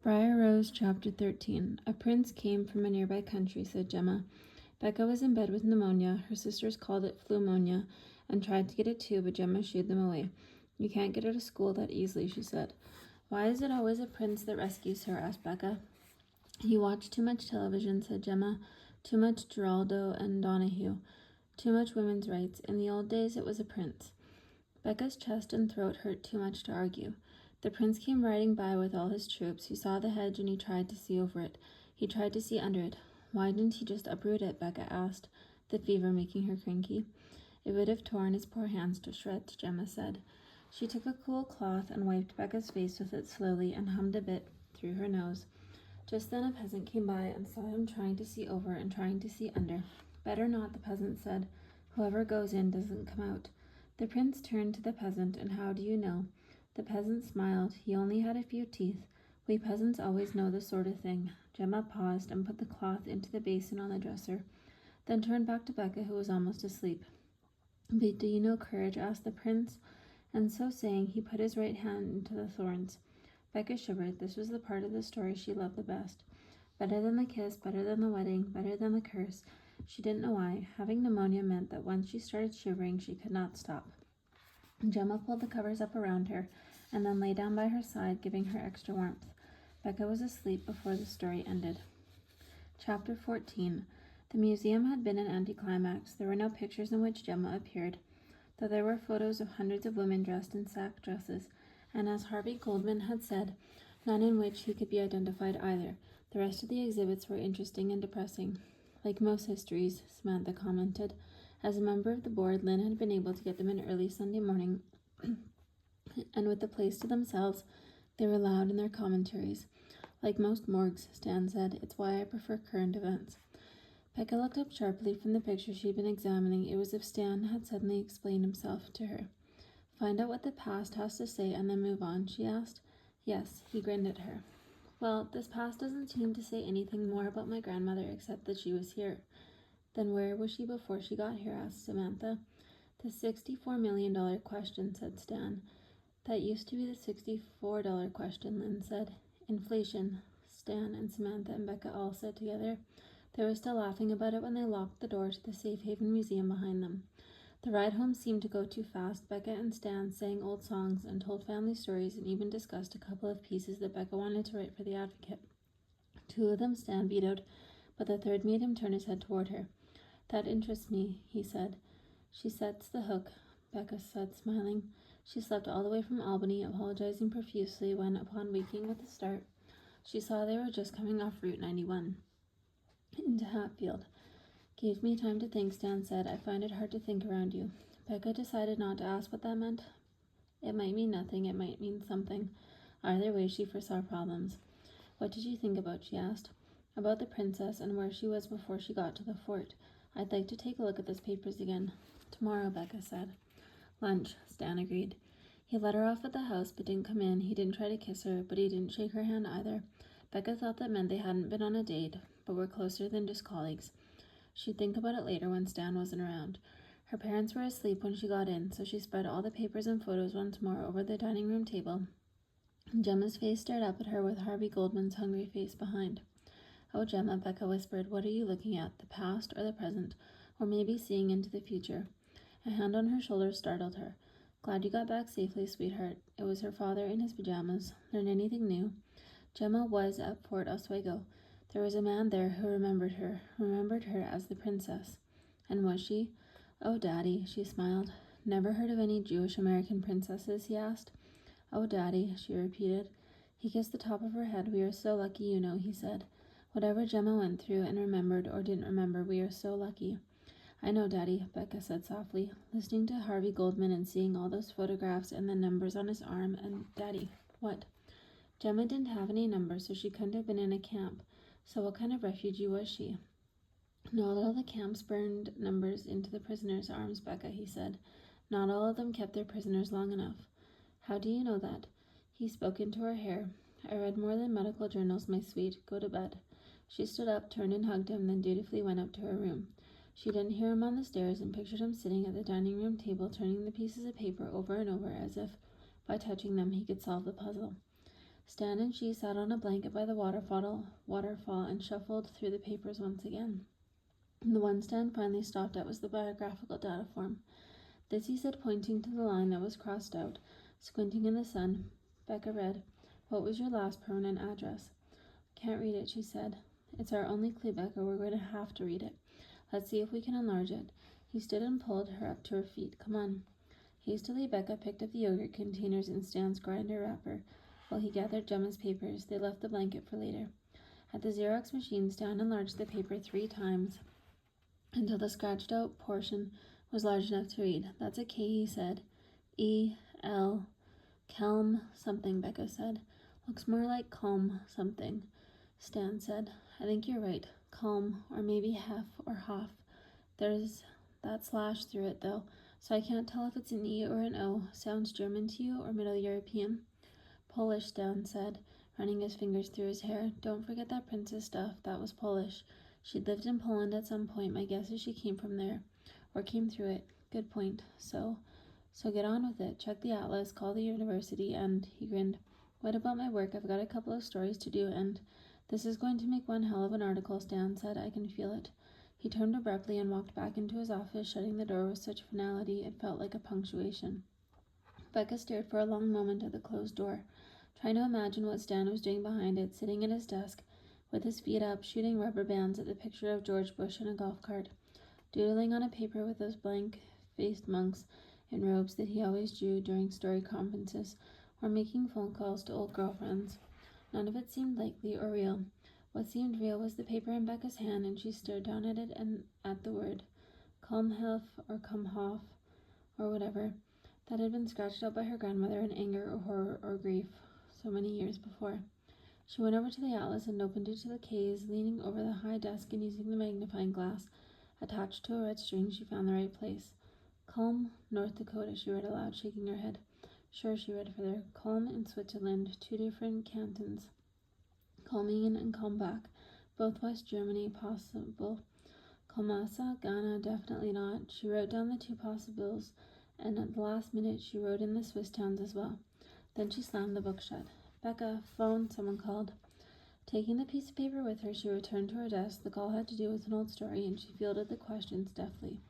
Briar Rose, Chapter 13. A prince came from a nearby country, said Gemma. Becca was in bed with pneumonia. Her sisters called it pneumonia and tried to get it too, but Gemma shooed them away. You can't get out of school that easily, she said. Why is it always a prince that rescues her? Asked Becca. You watch too much television, said Gemma. Too much Geraldo and Donahue. Too much women's rights. In the old days, it was a prince. Becca's chest and throat hurt too much to argue. The prince came riding by with all his troops. He saw the hedge and he tried to see over it. He tried to see under it. Why didn't he just uproot it? Becca asked, the fever making her cranky. It would have torn his poor hands to shreds, Gemma said. She took a cool cloth and wiped Becca's face with it slowly and hummed a bit through her nose. Just then a peasant came by and saw him trying to see over and trying to see under. Better not, the peasant said. Whoever goes in doesn't come out. The prince turned to the peasant, and how do you know? The peasant smiled. He only had a few teeth. We peasants always know this sort of thing. Gemma paused and put the cloth into the basin on the dresser, then turned back to Becca, who was almost asleep. But do you know courage? Asked the prince, and so saying, he put his right hand into the thorns. Becca shivered. This was the part of the story she loved the best. Better than the kiss, better than the wedding, better than the curse. She didn't know why. Having pneumonia meant that once she started shivering, she could not stop. Gemma pulled the covers up around her and then lay down by her side, giving her extra warmth. Becca was asleep before the story ended. Chapter 14. The museum had been an anticlimax. There were no pictures in which Gemma appeared, though there were photos of hundreds of women dressed in sack dresses, and as Harvey Goldman had said, none in which he could be identified either. The rest of the exhibits were interesting and depressing. Like most histories, Samantha commented. As a member of the board, Lynn had been able to get them in early Sunday morning, and with the place to themselves, they were loud in their commentaries. Like most morgues, Stan said, it's why I prefer current events. Becca looked up sharply from the picture she'd been examining. It was as if Stan had suddenly explained himself to her. Find out what the past has to say and then move on, she asked. Yes, he grinned at her. Well, this past doesn't seem to say anything more about my grandmother except that she was here. Then where was she before she got here? Asked Samantha. The $64 million question, said Stan. That used to be the $64 question, Lynn said. Inflation, Stan and Samantha and Becca all said together. They were still laughing about it when they locked the door to the Safe Haven Museum behind them. The ride home seemed to go too fast. Becca and Stan sang old songs and told family stories and even discussed a couple of pieces that Becca wanted to write for the Advocate. Two of them Stan vetoed, but the third made him turn his head toward her. That interests me, he said. She sets the hook, Becca said, smiling. She slept all the way from Albany, apologizing profusely when, upon waking with a start, she saw they were just coming off Route 91 into Hatfield. Gave me time to think, Stan said. I find it hard to think around you. Becca decided not to ask what that meant. It might mean nothing. It might mean something. Either way, she foresaw problems. What did you think about? She asked. About the princess and where she was before she got to the fort. I'd like to take a look at those papers again. Tomorrow, Becca said. Lunch, Stan agreed. He let her off at the house but didn't come in. He didn't try to kiss her, but he didn't shake her hand either. Becca thought that meant they hadn't been on a date, but were closer than just colleagues. She'd think about it later when Stan wasn't around. Her parents were asleep when she got in, so she spread all the papers and photos once more over the dining room table. Gemma's face stared up at her with Harvey Goldman's hungry face behind. Oh, Gemma, Becca whispered, what are you looking at, the past or the present, or maybe seeing into the future? A hand on her shoulder startled her. Glad you got back safely, sweetheart. It was her father in his pajamas. Learn anything new? Gemma was at Fort Oswego. There was a man there who remembered her as the princess. And was she? Oh, Daddy, she smiled. Never heard of any Jewish American princesses, he asked. Oh, Daddy, she repeated. He kissed the top of her head. We are so lucky, you know, he said. Whatever Gemma went through and remembered or didn't remember, we are so lucky. I know, Daddy, Becca said softly, listening to Harvey Goldman and seeing all those photographs and the numbers on his arm. And, Daddy, what? Gemma didn't have any numbers, so she couldn't have been in a camp. So what kind of refugee was she? Not all the camps burned numbers into the prisoners' arms, Becca, he said. Not all of them kept their prisoners long enough. How do you know that? He spoke into her hair. I read more than medical journals, my sweet. Go to bed. She stood up, turned and hugged him, then dutifully went up to her room. She didn't hear him on the stairs and pictured him sitting at the dining room table, turning the pieces of paper over and over as if, by touching them, he could solve the puzzle. Stan and she sat on a blanket by the waterfall and shuffled through the papers once again. The one Stan finally stopped at was the biographical data form. This, he said, pointing to the line that was crossed out. Squinting in the sun, Becca read, "What was your last permanent address?" "Can't read it," she said. "It's our only clue, Becca. We're going to have to read it. Let's see if we can enlarge it." He stood and pulled her up to her feet. "Come on." Hastily, Becca picked up the yogurt containers in Stan's grinder wrapper while he gathered Gemma's papers. They left the blanket for later. At the Xerox machine, Stan enlarged the paper 3 times until the scratched-out portion was large enough to read. "That's a K," he said. "E-L, Kelm something," Becca said. "Looks more like calm something," Stan said. "I think you're right. Calm, or maybe hef or half. There's that slash through it, though, so I can't tell if it's an E or an O. Sounds German to you, or Middle European?" "Polish," Stan said, running his fingers through his hair. "Don't forget that princess stuff. That was Polish. She'd lived in Poland at some point. My guess is she came from there, or came through it. Good point. So get on with it. Check the atlas, call the university, and," he grinned, "what about my work? I've got a couple of stories to do, and—" "This is going to make one hell of an article," Stan said. "I can feel it." He turned abruptly and walked back into his office, shutting the door with such finality it felt like a punctuation. Becca stared for a long moment at the closed door, trying to imagine what Stan was doing behind it, sitting at his desk, with his feet up, shooting rubber bands at the picture of George Bush in a golf cart, doodling on a paper with those blank-faced monks in robes that he always drew during story conferences, or making phone calls to old girlfriends. None of it seemed likely or real. What seemed real was the paper in Becca's hand, and she stared down at it and at the word Kalmhof or Kumhof or whatever that had been scratched out by her grandmother in anger or horror or grief so many years before. She went over to the atlas and opened it to the K's, leaning over the high desk and using the magnifying glass attached to a red string. She found the right place. "Culm, North Dakota," she read aloud, shaking her head. "Sure," she read further. "Culm in Switzerland, 2 different cantons. Culmingen and Kulmbach, both West Germany, possible. Kulmasa, Ghana, definitely not." She wrote down the 2 possibles, and at the last minute she wrote in the Swiss towns as well. Then she slammed the book shut. "Becca, phone," someone called. Taking the piece of paper with her, she returned to her desk. The call had to do with an old story, and she fielded the questions deftly,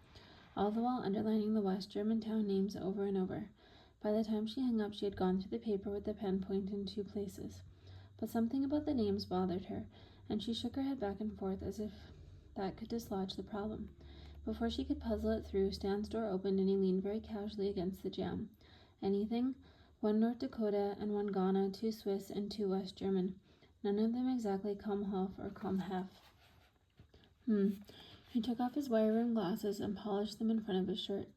all the while underlining the West German town names over and over. By the time she hung up, she had gone through the paper with the pen pointed in 2 places. But something about the names bothered her, and she shook her head back and forth as if that could dislodge the problem. Before she could puzzle it through, Stan's door opened and he leaned very casually against the jamb. "Anything?" "1 North Dakota and 1 Ghana, 2 Swiss and 2 West German. None of them exactly Kumhof or Kumhef." He took off his wire-rimmed glasses and polished them in front of his shirt.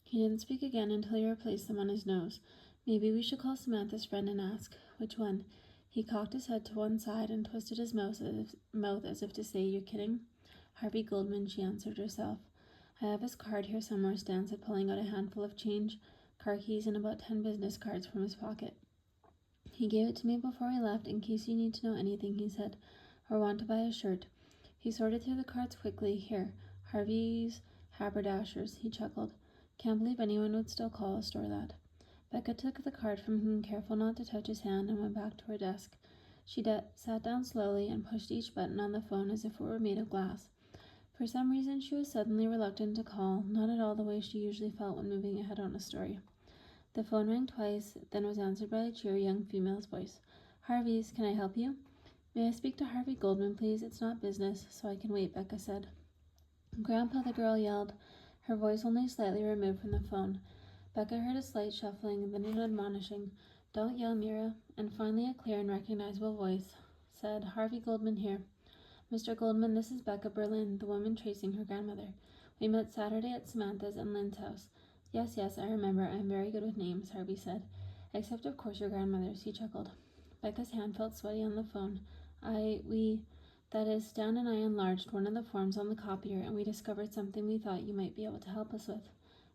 He didn't speak again until he replaced them on his nose. "Maybe we should call Samantha's friend and ask." "Which one?" He cocked his head to one side and twisted his mouth as if to say, "You're kidding?" "Harvey Goldman," she answered herself. "I have his card here somewhere," Stan said, pulling out a handful of change, car keys, and about 10 business cards from his pocket. "He gave it to me before we left, in case you need to know anything," he said, "or want to buy a shirt." He sorted through the cards quickly. "Here, Harvey's Haberdashers," he chuckled. "Can't believe anyone would still call a store that." Becca took the card from him, careful not to touch his hand, and went back to her desk. She sat down slowly and pushed each button on the phone as if it were made of glass. For some reason, she was suddenly reluctant to call, not at all the way she usually felt when moving ahead on a story. The phone rang twice, then was answered by a cheery young female's voice. "Harvey's, can I help you?" "May I speak to Harvey Goldman, please? It's not business, so I can wait," Becca said. "Grandpa," the girl yelled, her voice only slightly removed from the phone. Becca heard a slight shuffling, then an admonishing, "Don't yell, Mira," and finally a clear and recognizable voice said, "Harvey Goldman here." "Mr. Goldman, this is Becca Berlin, the woman tracing her grandmother. We met Saturday at Samantha's and Lynn's house." Yes, I remember. I'm very good with names," Harvey said. "Except, of course, your grandmother's," he chuckled. Becca's hand felt sweaty on the phone. That is, Stan and I enlarged one of the forms on the copier, and we discovered something we thought you might be able to help us with."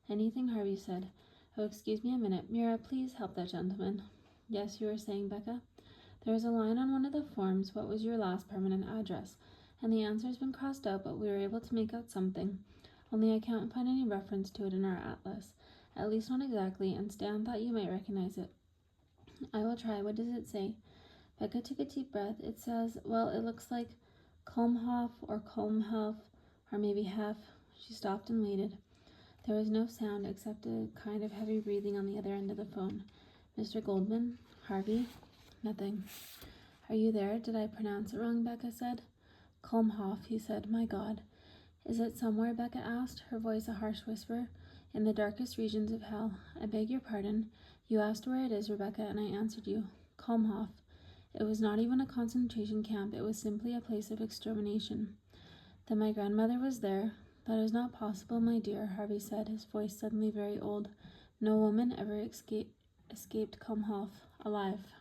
"Anything?" Harvey said. "Oh, excuse me a minute. Mira, please help that gentleman." "Yes, you were saying, Becca?" "There was a line on one of the forms, 'What was your last permanent address?' and the answer's been crossed out, but we were able to make out something. Only I can't find any reference to it in our atlas. At least not exactly, and Stan thought you might recognize it." I will try. What does it say? Becca took a deep breath. It says, well, it looks like Kulmhof or Kulmhof, or maybe Hef. She stopped and waited. There was no sound except a kind of heavy breathing on the other end of the phone. Mr. Goldman? Harvey? Nothing. Are you there? Did I pronounce it wrong? Becca said. Kulmhof, he said. My God. Is it somewhere? Becca asked, her voice a harsh whisper. In the darkest regions of hell. I beg your pardon. You asked where it is, Rebecca, and I answered you. Kulmhof. It was not even a concentration camp. It was simply a place of extermination. Then my grandmother was there. That is not possible, my dear, Harvey said, his voice suddenly very old. No woman ever escaped Kulmhof alive.